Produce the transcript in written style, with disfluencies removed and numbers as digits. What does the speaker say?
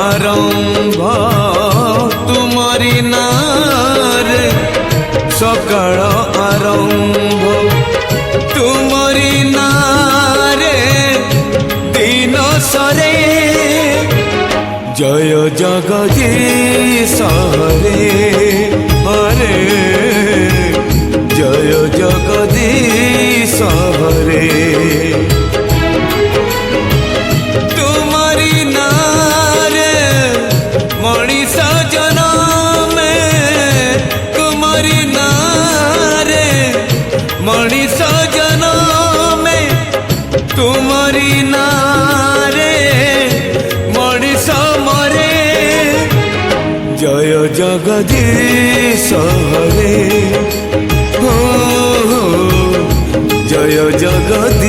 आरंभ तुमरी नारे सकाळ आरंभ तुमरी नारे दिन सरे जय जगदीश हरे हरे जय जगदीश हरे तुम्हारी नारे मनीष जन्म तुम्हारी नारे मनीष जन्म तुम्हारी नारे मनीष मरे जय जगदीश हरे हो जय जगदीश